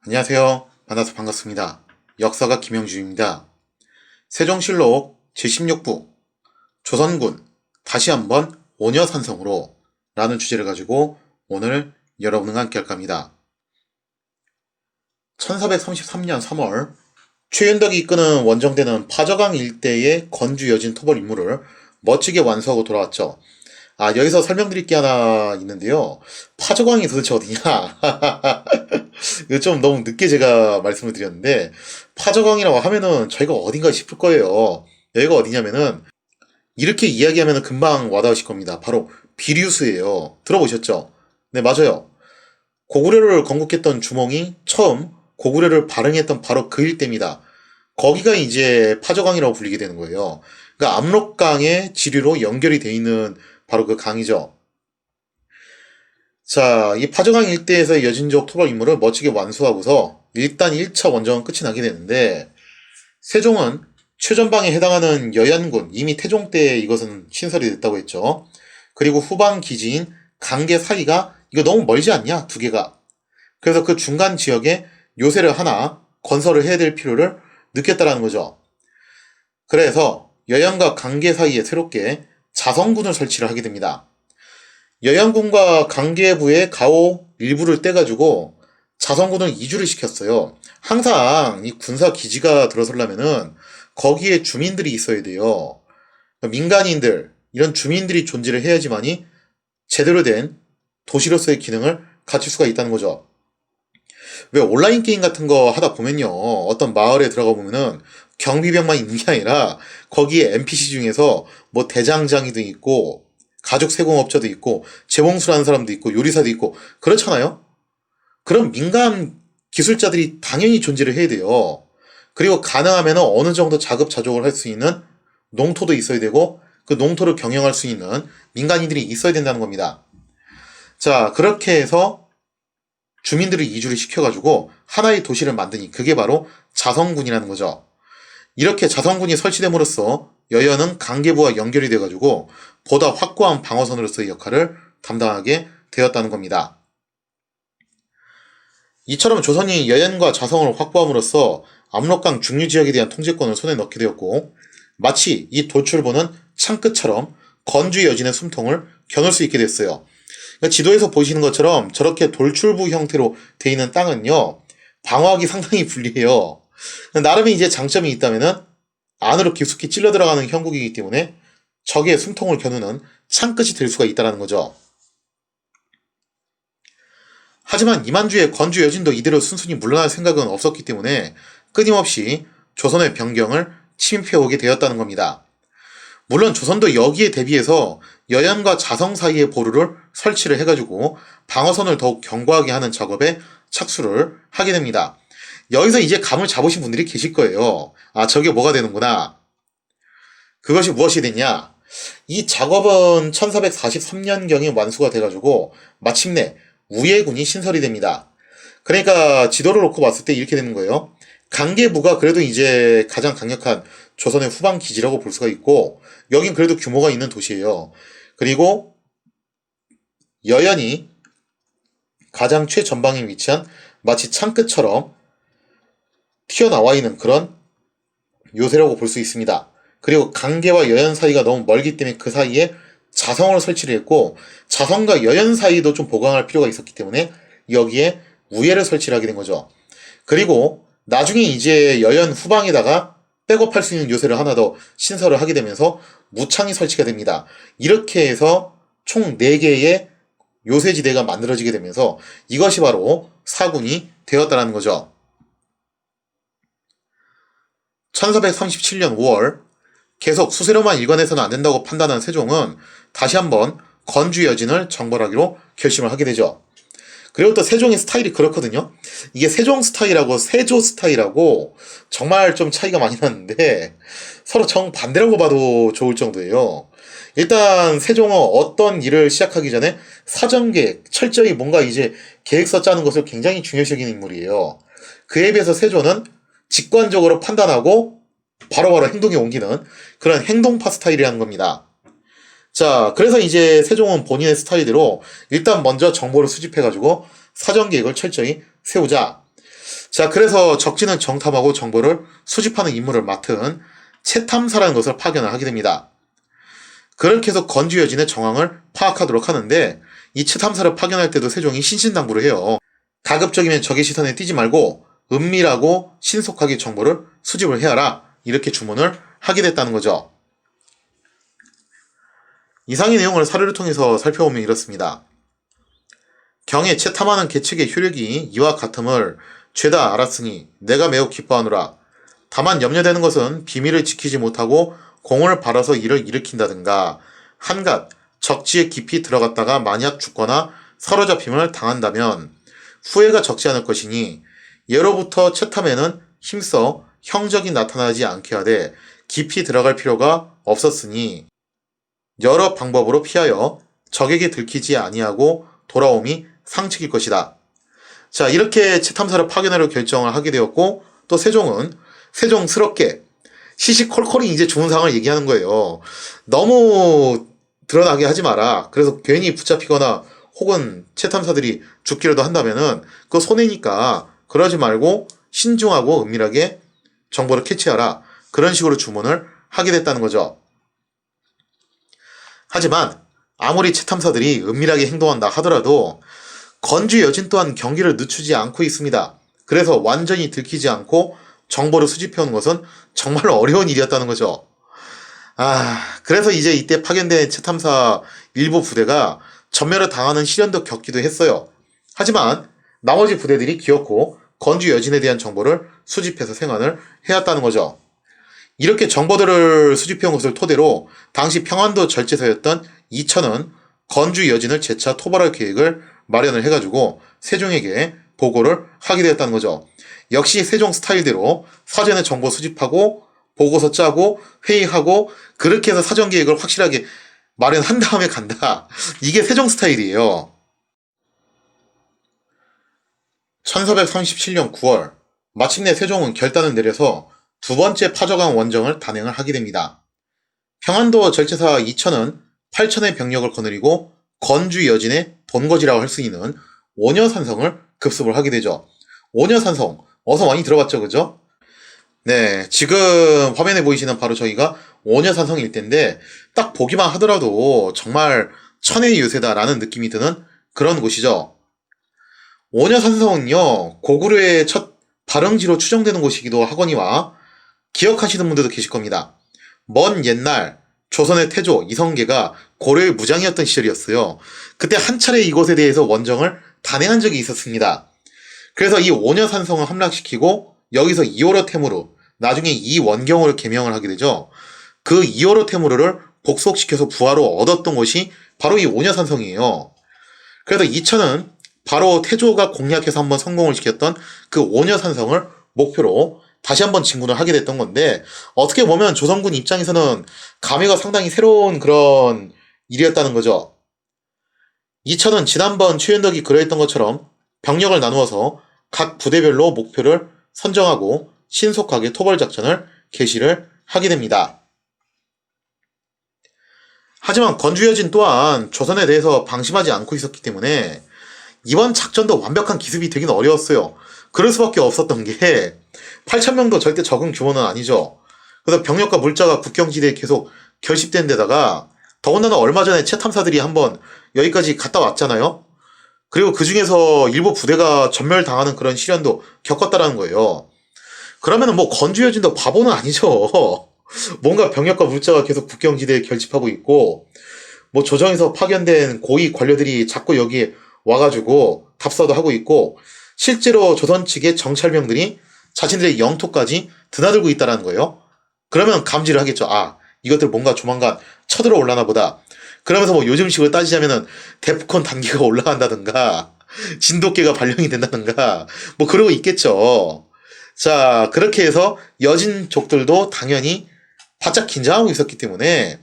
안녕하세요. 만나서 반갑습니다. 역사가 김영준입니다. 세종실록 제16부 조선군 다시 한번 오녀산성으로 라는 주제를 가지고 오늘 여러분과 함께 할까 합니다. 1433년 3월 최윤덕이 이끄는 원정대는 파저강 일대의 건주 여진 토벌 임무를 멋지게 완수하고 돌아왔죠. 여기서 설명드릴 게 하나 있는데요. 파저강이 도대체 어디냐? 이거 좀 너무 늦게 제가 말씀을 드렸는데, 파저강이라고 하면은 저희가 어딘가 싶을 거예요. 여기가 어디냐면은, 이렇게 이야기하면은 금방 와닿으실 겁니다. 바로 비류수예요. 들어보셨죠? 네, 맞아요. 고구려를 건국했던 주몽이 처음 고구려를 발흥했던 바로 그 일대입니다. 거기가 이제 파저강이라고 불리게 되는 거예요. 그러니까 압록강의 지류로 연결이 돼 있는 바로 그 강이죠. 자, 이 파저강 일대에서의 여진족 토벌 임무를 멋지게 완수하고서 일단 1차 원정은 끝이 나게 되는데, 세종은 최전방에 해당하는 여얀군, 이미 태종 때 이것은 신설이 됐다고 했죠. 그리고 후방 기지인 강계 사이가 이거 너무 멀지 않냐? 두 개가. 그래서 그 중간 지역에 요새를 하나 건설을 해야 될 필요를 느꼈다라는 거죠. 그래서 여얀과 강계 사이에 새롭게 자성군을 설치를 하게 됩니다. 여얀군과 강계부의 가오 일부를 떼가지고 자성군을 이주를 시켰어요. 항상 이 군사 기지가 들어서려면은 거기에 주민들이 있어야 돼요. 민간인들, 이런 주민들이 존재를 해야지만이 제대로 된 도시로서의 기능을 갖출 수가 있다는 거죠. 왜 온라인 게임 같은 거 하다 보면요, 어떤 마을에 들어가 보면은 경비병만 있는 게 아니라 거기에 NPC 중에서 뭐 대장장이도 있고 가죽 세공업자도 있고 재봉술하는 사람도 있고 요리사도 있고 그렇잖아요. 그럼 민간 기술자들이 당연히 존재를 해야 돼요. 그리고 가능하면 어느 정도 자급자족을 할 수 있는 농토도 있어야 되고 그 농토를 경영할 수 있는 민간인들이 있어야 된다는 겁니다. 자, 그렇게 해서 주민들을 이주를 시켜가지고 하나의 도시를 만드니 그게 바로 자성군이라는 거죠. 이렇게 자성군이 설치됨으로써 여연은 강계부와 연결이 돼가지고 보다 확고한 방어선으로서의 역할을 담당하게 되었다는 겁니다. 이처럼 조선이 여연과 자성을 확보함으로써 압록강 중류 지역에 대한 통제권을 손에 넣게 되었고, 마치 이 돌출보는 창끝처럼 건주 여진의 숨통을 겨눌 수 있게 됐어요. 그러니까 지도에서 보시는 것처럼 저렇게 돌출부 형태로 돼 있는 땅은요, 방어하기 상당히 불리해요. 나름의 이제 장점이 있다면은 안으로 깊숙이 찔러 들어가는 형국이기 때문에 적의 숨통을 겨누는 창끝이 될 수가 있다는 거죠. 하지만 이만주의 건주 여진도 이대로 순순히 물러날 생각은 없었기 때문에 끊임없이 조선의 변경을 침입해오게 되었다는 겁니다. 물론 조선도 여기에 대비해서 여얀과 자성 사이의 보루를 설치를 해가지고 방어선을 더욱 견고하게 하는 작업에 착수를 하게 됩니다. 여기서 이제 감을 잡으신 분들이 계실 거예요. 저게 뭐가 되는구나. 그것이 무엇이 됐냐? 이 작업은 1443년경에 완수가 돼가지고 마침내 우예군이 신설이 됩니다. 그러니까 지도를 놓고 봤을 때 이렇게 되는 거예요. 강계부가 그래도 이제 가장 강력한 조선의 후방 기지라고 볼 수가 있고, 여긴 그래도 규모가 있는 도시예요. 그리고 여연이 가장 최전방에 위치한 마치 창끝처럼 튀어나와 있는 그런 요새라고 볼 수 있습니다. 그리고 강계와 여연 사이가 너무 멀기 때문에 그 사이에 자성을 설치를 했고, 자성과 여연 사이도 좀 보강할 필요가 있었기 때문에 여기에 우예를 설치를 하게 된 거죠. 그리고 나중에 이제 여연 후방에다가 백업할 수 있는 요새를 하나 더 신설을 하게 되면서 무창이 설치가 됩니다. 이렇게 해서 총 4개의 요새지대가 만들어지게 되면서 이것이 바로 사군이 되었다는 거죠. 1437년 5월 계속 수세로만 일관해서는 안 된다고 판단한 세종은 다시 한번 건주 여진을 정벌하기로 결심을 하게 되죠. 그리고 또 세종의 스타일이 그렇거든요. 이게 세종 스타일하고 세조 스타일하고 정말 좀 차이가 많이 나는데 서로 정반대라고 봐도 좋을 정도예요. 일단 세종은 어떤 일을 시작하기 전에 사전계획, 철저히 뭔가 이제 계획서 짜는 것을 굉장히 중요시 여기는 인물이에요. 그에 비해서 세조는 직관적으로 판단하고 바로바로 행동에 옮기는 그런 행동파 스타일이라는 겁니다. 자, 그래서 이제 세종은 본인의 스타일대로 일단 먼저 정보를 수집해가지고 사전 계획을 철저히 세우자. 자, 그래서 적진을 정탐하고 정보를 수집하는 임무를 맡은 채탐사라는 것을 파견을 하게 됩니다. 그렇게 해서 건주 여진의 정황을 파악하도록 하는데, 이 채탐사를 파견할 때도 세종이 신신당부를 해요. 가급적이면 적의 시선에 띄지 말고 은밀하고 신속하게 정보를 수집을 해야라, 이렇게 주문을 하게 됐다는 거죠. 이상의 내용을 사료를 통해서 살펴보면 이렇습니다. 경에 채탐하는 계책의 효력이 이와 같음을 죄다 알았으니 내가 매우 기뻐하노라. 다만 염려되는 것은 비밀을 지키지 못하고 공을 바라서 이를 일으킨다든가, 한갓 적지에 깊이 들어갔다가 만약 죽거나 사로잡힘을 당한다면 후회가 적지 않을 것이니, 예로부터 채탐에는 힘써 형적이 나타나지 않게 하되 깊이 들어갈 필요가 없었으니 여러 방법으로 피하여 적에게 들키지 아니하고 돌아옴이 상책일 것이다. 자, 이렇게 채탐사를 파견하려 결정을 하게 되었고, 또 세종은 세종스럽게 시시콜콜이 이제 좋은 상황을 얘기하는 거예요. 너무 드러나게 하지 마라. 그래서 괜히 붙잡히거나 혹은 채탐사들이 죽기라도 한다면은 그거 손해니까 그러지 말고 신중하고 은밀하게 정보를 캐치하라. 그런 식으로 주문을 하게 됐다는 거죠. 하지만 아무리 채탐사들이 은밀하게 행동한다 하더라도 건주 여진 또한 경기를 늦추지 않고 있습니다. 그래서 완전히 들키지 않고 정보를 수집해오는 것은 정말 어려운 일이었다는 거죠. 그래서 이제 이때 파견된 채탐사 일부 부대가 전멸을 당하는 시련도 겪기도 했어요. 하지만 나머지 부대들이 기어코 건주 여진에 대한 정보를 수집해서 생활을 해왔다는 거죠. 이렇게 정보들을 수집해온 것을 토대로 당시 평안도 절제서였던 이천은 건주 여진을 재차 토벌할 계획을 마련을 해가지고 세종에게 보고를 하게 되었다는 거죠. 역시 세종 스타일대로 사전에 정보 수집하고 보고서 짜고 회의하고 그렇게 해서 사전 계획을 확실하게 마련한 다음에 간다. 이게 세종 스타일이에요. 1437년 9월 마침내 세종은 결단을 내려서 두 번째 파저강 원정을 단행을 하게 됩니다. 평안도 절제사 이천은 8천의 병력을 거느리고 건주 여진의 본거지라고 할 수 있는 오녀산성을 급습을 하게 되죠. 오녀산성, 어서 많이 들어봤죠, 그죠? 네, 지금 화면에 보이시는 바로 저희가 오녀산성 일대인데 딱 보기만 하더라도 정말 천의 유세다라는 느낌이 드는 그런 곳이죠. 오녀산성은요, 고구려의 첫 발흥지로 추정되는 곳이기도 하거니와 기억하시는 분들도 계실 겁니다. 먼 옛날 조선의 태조 이성계가 고려의 무장이었던 시절이었어요. 그때 한 차례 이곳에 대해서 원정을 단행한 적이 있었습니다. 그래서 이 오녀산성을 함락시키고 여기서 이오로 테무르, 나중에 이원경으로 개명을 하게 되죠. 그 이오로 테무르를 복속시켜서 부하로 얻었던 곳이 바로 이 오녀산성이에요. 그래서 이천은 바로 태조가 공략해서 한번 성공을 시켰던 그 오녀산성을 목표로 다시 한번 진군을 하게 됐던 건데, 어떻게 보면 조선군 입장에서는 감회가 상당히 새로운 그런 일이었다는 거죠. 이천은 지난번 최윤덕이 그려했던 것처럼 병력을 나누어서 각 부대별로 목표를 선정하고 신속하게 토벌작전을 개시를 하게 됩니다. 하지만 건주여진 또한 조선에 대해서 방심하지 않고 있었기 때문에 이번 작전도 완벽한 기습이 되긴 어려웠어요. 그럴 수밖에 없었던 게 8,000명도 절대 적은 규모는 아니죠. 그래서 병력과 물자가 국경지대에 계속 결집된 데다가 더군다나 얼마 전에 채탐사들이 한번 여기까지 갔다 왔잖아요. 그리고 그 중에서 일부 부대가 전멸당하는 그런 시련도 겪었다라는 거예요. 그러면은 뭐 건주여진도 바보는 아니죠. 뭔가 병력과 물자가 계속 국경지대에 결집하고 있고, 뭐 조정에서 파견된 고위 관료들이 자꾸 여기에 와가지고 답사도 하고 있고, 실제로 조선 측의 정찰병들이 자신들의 영토까지 드나들고 있다는 거예요. 그러면 감지를 하겠죠. 이것들 뭔가 조만간 쳐들어 올라나 보다. 그러면서 뭐 요즘식으로 따지자면은 데프콘 단계가 올라간다든가 진돗개가 발령이 된다든가 뭐 그러고 있겠죠. 자, 그렇게 해서 여진족들도 당연히 바짝 긴장하고 있었기 때문에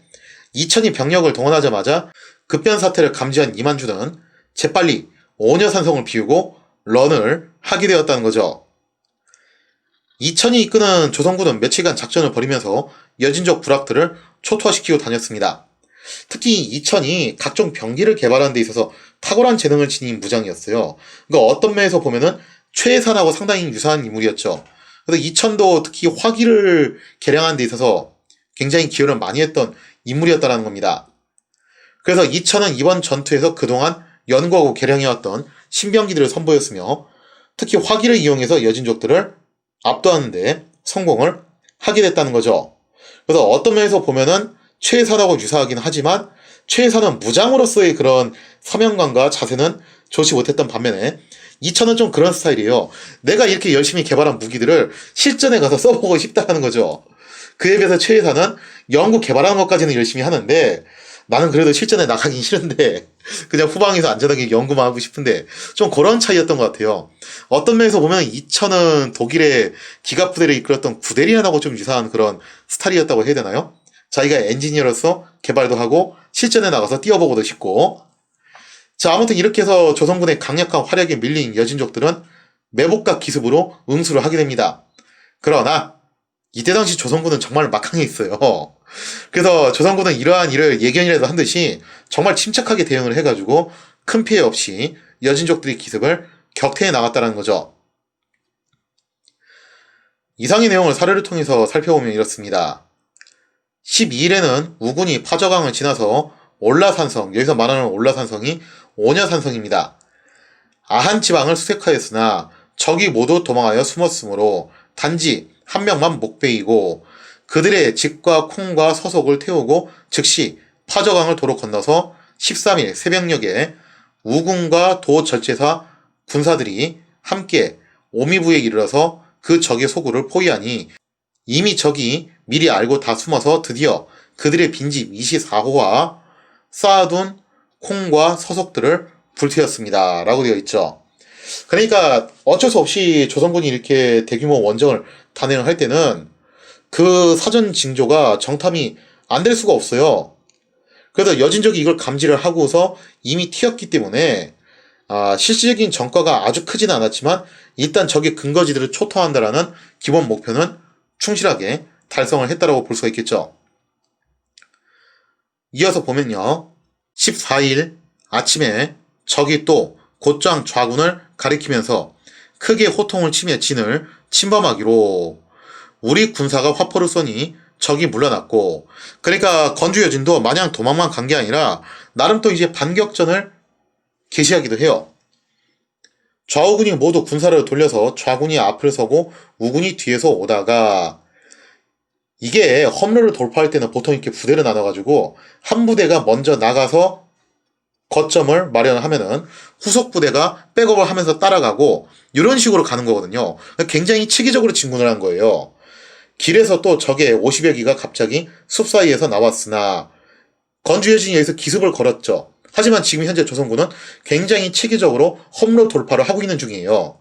이천이 병력을 동원하자마자 급변 사태를 감지한 이만주는 재빨리 오녀산성을 비우고 런을 하게 되었다는 거죠. 이천이 이끄는 조선군은 며칠간 작전을 벌이면서 여진족 부락들을 초토화시키고 다녔습니다. 특히 이천이 각종 병기를 개발하는 데 있어서 탁월한 재능을 지닌 무장이었어요. 그러니까 어떤 면에서 보면은 최해산하고 상당히 유사한 인물이었죠. 그래서 이천도 특히 화기를 개량하는 데 있어서 굉장히 기여를 많이 했던 인물이었다는 겁니다. 그래서 이천은 이번 전투에서 그동안 연구하고 개량해왔던 신병기들을 선보였으며 특히 화기를 이용해서 여진족들을 압도하는데 성공을 하게 됐다는 거죠. 그래서 어떤 면에서 보면은 최해산하고 유사하긴 하지만 최해산은 무장으로서의 그런 사명감과 자세는 좋지 못했던 반면에 이천은 좀 그런 스타일이에요. 내가 이렇게 열심히 개발한 무기들을 실전에 가서 써보고 싶다는 거죠. 그에 비해서 최해산은 연구 개발하는 것까지는 열심히 하는데 나는 그래도 실전에 나가긴 싫은데 그냥 후방에서 안전하게 연구만 하고 싶은데 좀 그런 차이였던 것 같아요. 어떤 면에서 보면 이천은 독일의 기갑부대를 이끌었던 구데리안하고 좀 유사한 그런 스타일이었다고 해야 되나요? 자기가 엔지니어로서 개발도 하고 실전에 나가서 뛰어보고도 싶고 자 아무튼 이렇게 해서 조선군의 강력한 활약에 밀린 여진족들은 매복과 기습으로 응수를 하게 됩니다. 그러나 이때 당시 조선군은 정말 막강해 있어요. 그래서 조선군은 이러한 일을 예견이라도 한 듯이 정말 침착하게 대응을 해가지고 큰 피해 없이 여진족들의 기습을 격퇴해 나갔다는 거죠. 이상의 내용을 사례를 통해서 살펴보면 이렇습니다. 12일에는 우군이 파저강을 지나서 올라산성, 여기서 말하는 올라산성이 오녀산성입니다. 아한 지방을 수색하였으나 적이 모두 도망하여 숨었으므로 단지 한 명만 목베이고 그들의 집과 콩과 서속을 태우고 즉시 파저강을 도로 건너서 13일 새벽녘에 우군과 도절제사 군사들이 함께 오미부에 이르러서 그 적의 소굴을 포위하니 이미 적이 미리 알고 다 숨어서 드디어 그들의 빈집 24호와 쌓아둔 콩과 서속들을 불태웠습니다. 라고 되어 있죠. 그러니까 어쩔 수 없이 조선군이 이렇게 대규모 원정을 단행을 할 때는 그 사전 징조가 정탐이 안 될 수가 없어요. 그래서 여진족이 이걸 감지를 하고서 이미 튀었기 때문에 실질적인 전과가 아주 크지는 않았지만 일단 적의 근거지들을 초토한다라는 기본 목표는 충실하게 달성을 했다라고 볼 수가 있겠죠. 이어서 보면요. 14일 아침에 적이 또 곧장 좌군을 가리키면서 크게 호통을 치며 진을 침범하기로 우리 군사가 화포를 쏘니 적이 물러났고 그러니까 건주 여진도 마냥 도망만 간 게 아니라 나름 또 이제 반격전을 개시하기도 해요. 좌우군이 모두 군사를 돌려서 좌군이 앞을 서고 우군이 뒤에서 오다가 이게 험로를 돌파할 때는 보통 이렇게 부대를 나눠가지고 한 부대가 먼저 나가서 거점을 마련하면은 후속 부대가 백업을 하면서 따라가고 이런 식으로 가는 거거든요. 굉장히 체계적으로 진군을 한 거예요. 길에서 또 적의 50여 기가 갑자기 숲 사이에서 나왔으나 건주여진이 여기서 기습을 걸었죠. 하지만 지금 현재 조선군은 굉장히 체계적으로 험로 돌파를 하고 있는 중이에요.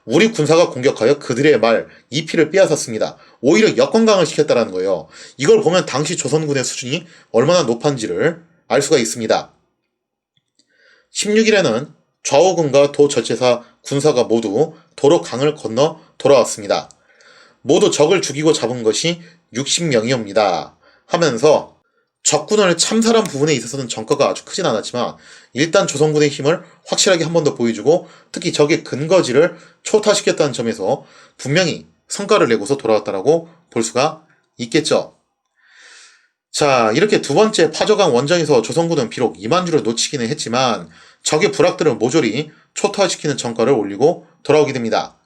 우리 군사가 공격하여 그들의 말, 이피를 빼앗았습니다. 오히려 역관광을 시켰다는 거예요. 이걸 보면 당시 조선군의 수준이 얼마나 높은지를 알 수가 있습니다. 16일에는 좌우군과 도절제사 군사가 모두 도로 강을 건너 돌아왔습니다. 모두 적을 죽이고 잡은 것이 60명이옵니다. 하면서 적군을 참살한 부분에 있어서는 전과가 아주 크진 않았지만 일단 조선군의 힘을 확실하게 한 번 더 보여주고 특히 적의 근거지를 초타시켰다는 점에서 분명히 성과를 내고서 돌아왔다라고 볼 수가 있겠죠. 자, 이렇게 두 번째 파저강 원정에서 조선군은 비록 이만주를 놓치기는 했지만 적의 부락들을 모조리 초토화시키는 전과를 올리고 돌아오게 됩니다.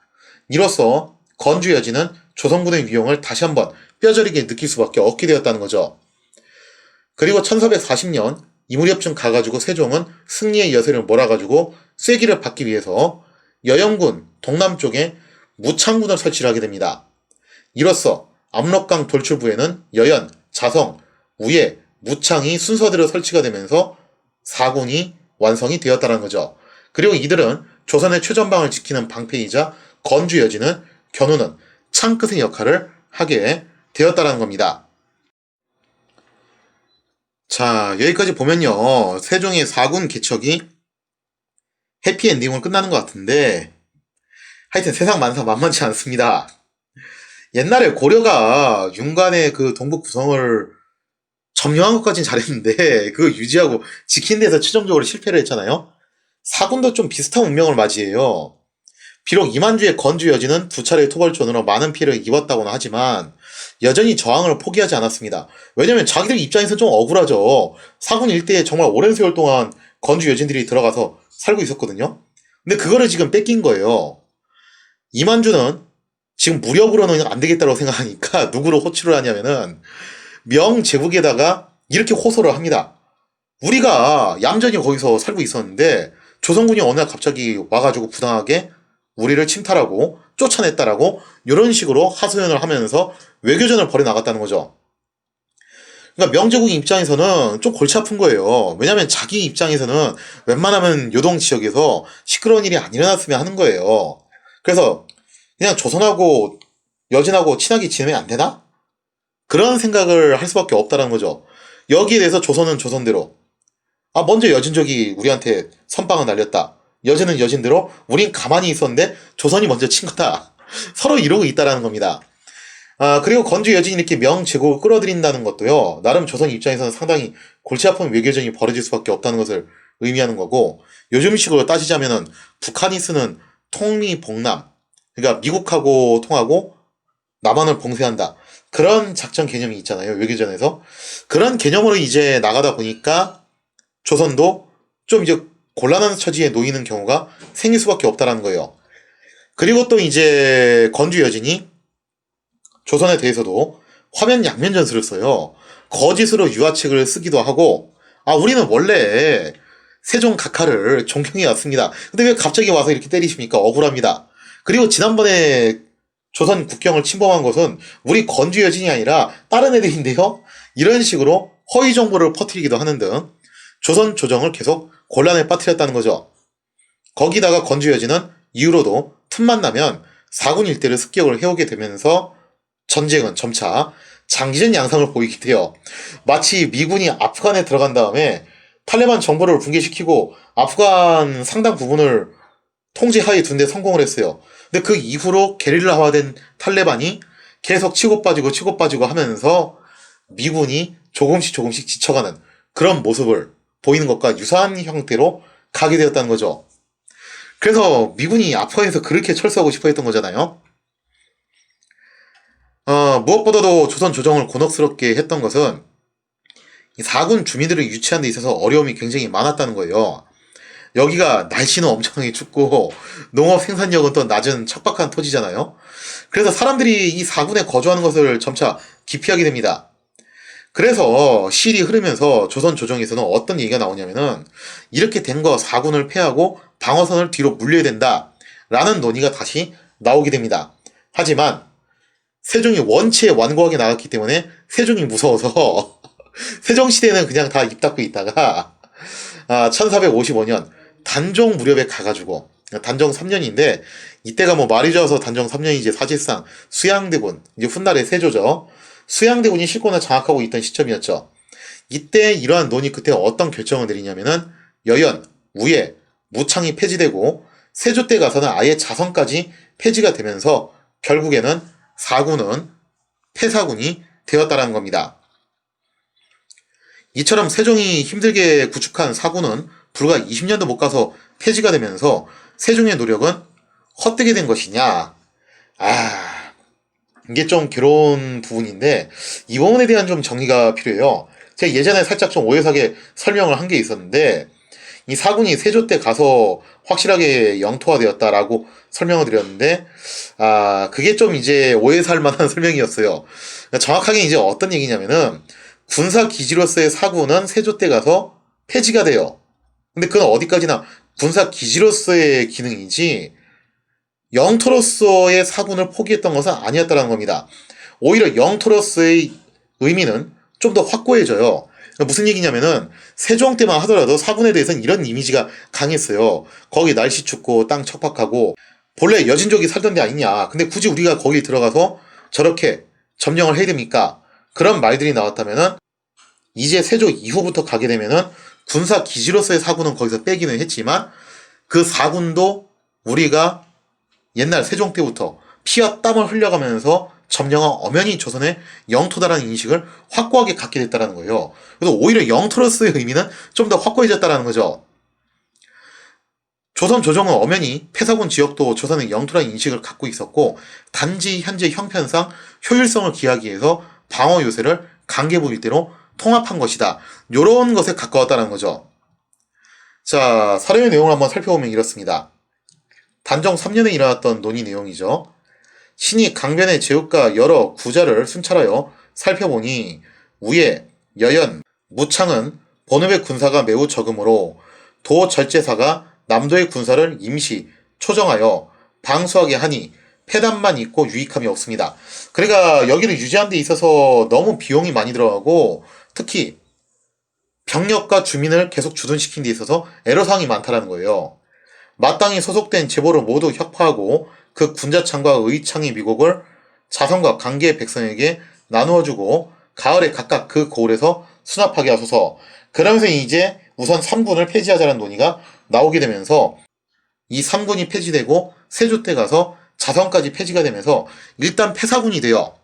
이로써 건주 여진은 조선군의 위용을 다시 한번 뼈저리게 느낄 수밖에 없게 되었다는 거죠. 그리고 1440년 이무렵쯤 가가지고 세종은 승리의 여세를 몰아가지고 쐐기를 받기 위해서 여영군 동남쪽에 무창군을 설치를 하게 됩니다. 이로써 압록강 돌출부에는 여연, 자성, 우예, 무창이 순서대로 설치가 되면서 4군이 완성이 되었다는 거죠. 그리고 이들은 조선의 최전방을 지키는 방패이자 건주 여진은 견우는 창끝의 역할을 하게 되었다는 겁니다. 자, 여기까지 보면요. 세종의 4군 개척이 해피엔딩으로 끝나는 것 같은데 하여튼 세상 만사 만만치 않습니다. 옛날에 고려가 윤관의 그 동북 구성을 점령한 것까지는 잘했는데 그거 유지하고 지킨 데서 최종적으로 실패를 했잖아요. 4군도 좀 비슷한 운명을 맞이해요. 비록 이만주의 건주 여진은 두 차례 토벌전으로 많은 피해를 입었다고는 하지만 여전히 저항을 포기하지 않았습니다. 왜냐면 자기들 입장에서 좀 억울하죠. 사군 일대에 정말 오랜 세월 동안 건주 여진들이 들어가서 살고 있었거든요. 근데 그거를 지금 뺏긴 거예요. 이만주는 지금 무력으로는 안 되겠다고 생각하니까 누구로 호출을 하냐면은 명제국에다가 이렇게 호소를 합니다. 우리가 얌전히 거기서 살고 있었는데 조선군이 어느 날 갑자기 와가지고 부당하게 우리를 침탈하고 쫓아냈다라고 이런 식으로 하소연을 하면서 외교전을 벌여나갔다는 거죠. 그러니까 명제국 입장에서는 좀 골치 아픈 거예요. 왜냐면 자기 입장에서는 웬만하면 요동 지역에서 시끄러운 일이 안 일어났으면 하는 거예요. 그래서 그냥 조선하고 여진하고 친하게 지내면 안 되나? 그런 생각을 할 수밖에 없다는 거죠. 여기에 대해서 조선은 조선대로 먼저 여진족이 우리한테 선빵을 날렸다. 여진은 여진대로 우린 가만히 있었는데 조선이 먼저 친 거다. 서로 이러고 있다라는 겁니다. 그리고 건주 여진이 이렇게 명제국을 끌어들인다는 것도요, 나름 조선 입장에서는 상당히 골치 아픈 외교전이 벌어질 수밖에 없다는 것을 의미하는 거고, 요즘식으로 따지자면은 북한이 쓰는 통미봉남, 그러니까 미국하고 통하고 남한을 봉쇄한다. 그런 작전 개념이 있잖아요, 외교전에서. 그런 개념으로 이제 나가다 보니까 조선도 좀 이제 곤란한 처지에 놓이는 경우가 생길 수밖에 없다라는 거예요. 그리고 또 이제 건주 여진이 조선에 대해서도 화면 양면 전술을 써요. 거짓으로 유화책을 쓰기도 하고, 우리는 원래 세종 각하를 존경해 왔습니다. 근데 왜 갑자기 와서 이렇게 때리십니까? 억울합니다. 그리고 지난번에 조선 국경을 침범한 것은 우리 건주 여진이 아니라 다른 애들인데요? 이런 식으로 허위 정보를 퍼뜨리기도 하는 등 조선 조정을 계속 곤란에 빠뜨렸다는 거죠. 거기다가 건주 여진은 이후로도 틈만 나면 사군 일대를 습격을 해오게 되면서 전쟁은 점차 장기전 양상을 보이게 돼요. 마치 미군이 아프간에 들어간 다음에 탈레반 정부를 붕괴시키고 아프간 상당 부분을 통제하에 둔 데 성공을 했어요. 근데 그 이후로 게릴라화된 탈레반이 계속 치고 빠지고 하면서 미군이 조금씩 지쳐가는 그런 모습을 보이는 것과 유사한 형태로 가게 되었다는 거죠. 그래서 미군이 아프간에서 그렇게 철수하고 싶어 했던 거잖아요. 무엇보다도 조선 조정을 곤혹스럽게 했던 것은 이 사군 주민들을 유치하는 데 있어서 어려움이 굉장히 많았다는 거예요. 여기가 날씨는 엄청나게 춥고 농업 생산력은 또 낮은 척박한 토지잖아요. 그래서 사람들이 이 사군에 거주하는 것을 점차 기피하게 됩니다. 그래서 시일이 흐르면서 조선 조정에서는 어떤 얘기가 나오냐면은 이렇게 된 거 사군을 패하고 방어선을 뒤로 물려야 된다 라는 논의가 다시 나오게 됩니다. 하지만 세종이 원체 완고하게 나갔기 때문에 세종이 무서워서 세종시대는 그냥 다 입 닫고 있다가 1455년 단종 무렵에 가가지고, 단종 3년인데 이때가 뭐 말이 좋아서 단종 3년이지 사실상 수양대군, 이제 훗날의 세조죠. 수양대군이 실권을 장악하고 있던 시점이었죠. 이때 이러한 논의 끝에 어떤 결정을 내리냐면은 여연, 우예, 무창이 폐지되고 세조 때 가서는 아예 자선까지 폐지가 되면서 결국에는 사군은 폐사군이 되었다는 겁니다. 이처럼 세종이 힘들게 구축한 사군은 불과 20년도 못 가서 폐지가 되면서 세종의 노력은 헛되게 된 것이냐? 이게 좀 괴로운 부분인데 이 부분에 대한 좀 정리가 필요해요. 제가 예전에 살짝 좀 오해하게 설명을 한 게 있었는데 이 사군이 세조 때 가서 확실하게 영토화되었다라고 설명을 드렸는데 그게 좀 이제 오해살 만한 설명이었어요. 정확하게 이제 어떤 얘기냐면은 군사 기지로서의 사군은 세조 때 가서 폐지가 돼요. 근데 그건 어디까지나 군사 기지로서의 기능이지 영토로서의 사군을 포기했던 것은 아니었다는 겁니다. 오히려 영토로서의 의미는 좀 더 확고해져요. 무슨 얘기냐면은 세종 때만 하더라도 사군에 대해서는 이런 이미지가 강했어요. 거기 날씨 춥고 땅 척박하고 본래 여진족이 살던 데 아니냐. 근데 굳이 우리가 거기 들어가서 저렇게 점령을 해야 됩니까? 그런 말들이 나왔다면은 이제 세조 이후부터 가게 되면은 군사 기지로서의 사군은 거기서 빼기는 했지만 그 사군도 우리가 옛날 세종 때부터 피와 땀을 흘려가면서 점령한 엄연히 조선의 영토다라는 인식을 확고하게 갖게 됐다는 거예요. 그래서 오히려 영토로서의 의미는 좀 더 확고해졌다는 거죠. 조선 조정은 엄연히 폐사군 지역도 조선의 영토라는 인식을 갖고 있었고 단지 현재 형편상 효율성을 기하기 위해서 방어 요새를 강계부 일대로 통합한 것이다. 요런 것에 가까웠다는 거죠. 자, 사례의 내용을 한번 살펴보면 이렇습니다. 단종 3년에 일어났던 논의 내용이죠. 신이 강변의 제국과 여러 구자를 순찰하여 살펴보니 우예, 여연, 무창은 본읍의 군사가 매우 적으므로 도절제사가 남도의 군사를 임시 초정하여 방수하게 하니 폐단만 있고 유익함이 없습니다. 그러니까 여기를 유지하는 데 있어서 너무 비용이 많이 들어가고 특히 병력과 주민을 계속 주둔시킨 데 있어서 애로사항이 많다는 거예요. 마땅히 소속된 제보를 모두 혁파하고 그 군자창과 의창의 미곡을 자성과 관계의 백성에게 나누어주고 가을에 각각 그 고을에서 수납하게 하소서. 그러면서 이제 우선 3군을 폐지하자는 논의가 나오게 되면서 이 3군이 폐지되고 세조 때 가서 자성까지 폐지가 되면서 일단 폐사군이 돼요.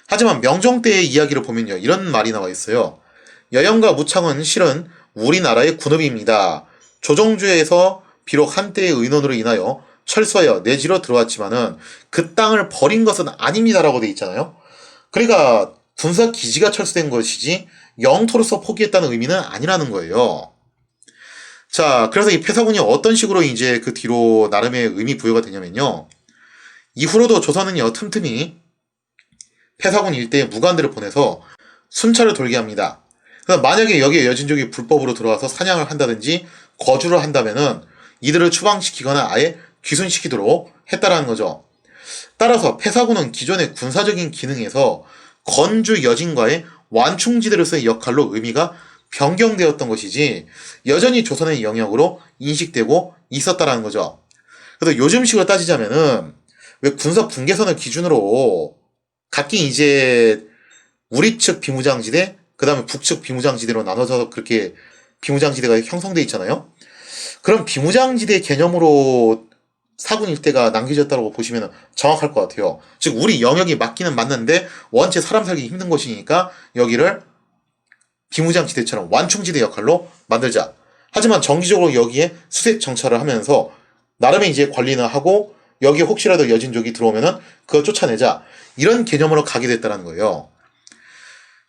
하지만 명종 때의 이야기를 보면요. 이런 말이 나와 있어요. 여연과 무창은 실은 우리나라의 군읍입니다. 조정주에서 비록 한때의 의논으로 인하여 철수하여 내지로 들어왔지만은 그 땅을 버린 것은 아닙니다라고 돼 있잖아요. 그러니까 군사 기지가 철수된 것이지 영토로서 포기했다는 의미는 아니라는 거예요. 자, 그래서 이 폐사군이 어떤 식으로 이제 그 뒤로 나름의 의미 부여가 되냐면요. 이후로도 조선은요, 틈틈이 폐사군 일대에 무관들을 보내서 순찰을 돌게 합니다. 그래서 만약에 여기에 여진족이 불법으로 들어와서 사냥을 한다든지 거주를 한다면은 이들을 추방시키거나 아예 귀순시키도록 했다라는 거죠. 따라서 폐사군은 기존의 군사적인 기능에서 건주 여진과의 완충지대로서의 역할로 의미가 변경되었던 것이지 여전히 조선의 영역으로 인식되고 있었다라는 거죠. 그래서 요즘식으로 따지자면은 왜 군사 분계선을 기준으로 각기 이제 우리 측 비무장지대 그 다음에 북측 비무장지대로 나눠서 그렇게 비무장지대가 형성돼 있잖아요. 그럼 비무장지대 개념으로 사군 일대가 남겨졌다고 보시면 정확할 것 같아요. 즉 우리 영역이 맞기는 맞는데 원체 사람 살기 힘든 곳이니까 여기를 비무장지대처럼 완충지대 역할로 만들자. 하지만 정기적으로 여기에 수색 정찰을 하면서 나름의 이제 관리는 하고 여기에 혹시라도 여진족이 들어오면은 그거 쫓아내자. 이런 개념으로 가게 됐다는 거예요.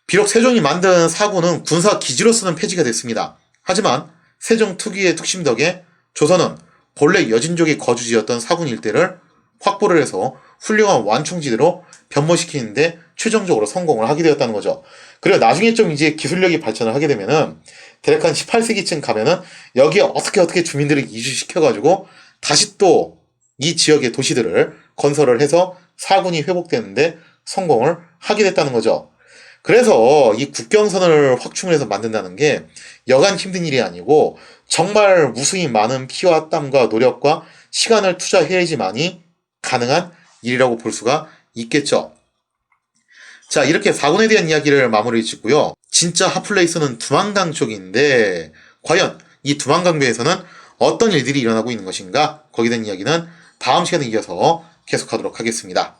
비록 세종이 만든 사군은 군사 기지로서는 폐지가 됐습니다. 하지만 세종 특유의 특심 덕에 조선은 본래 여진족의 거주지였던 사군 일대를 확보를 해서 훌륭한 완충지대로 변모시키는데 최종적으로 성공을 하게 되었다는 거죠. 그리고 나중에 좀 이제 기술력이 발전을 하게 되면은 대략 한 18세기쯤 가면은 여기에 어떻게 주민들을 이주시켜가지고 다시 또 이 지역의 도시들을 건설을 해서 사군이 회복되는데 성공을 하게 됐다는 거죠. 그래서 이 국경선을 확충을 해서 만든다는 게 여간 힘든 일이 아니고 정말 무수히 많은 피와 땀과 노력과 시간을 투자해야지만이 가능한 일이라고 볼 수가 있겠죠. 자, 이렇게 사군에 대한 이야기를 마무리 짓고요. 진짜 핫플레이스는 두만강 쪽인데 과연 이 두만강배에서는 어떤 일들이 일어나고 있는 것인가? 거기에 대한 이야기는 다음 시간에 이어서 계속하도록 하겠습니다.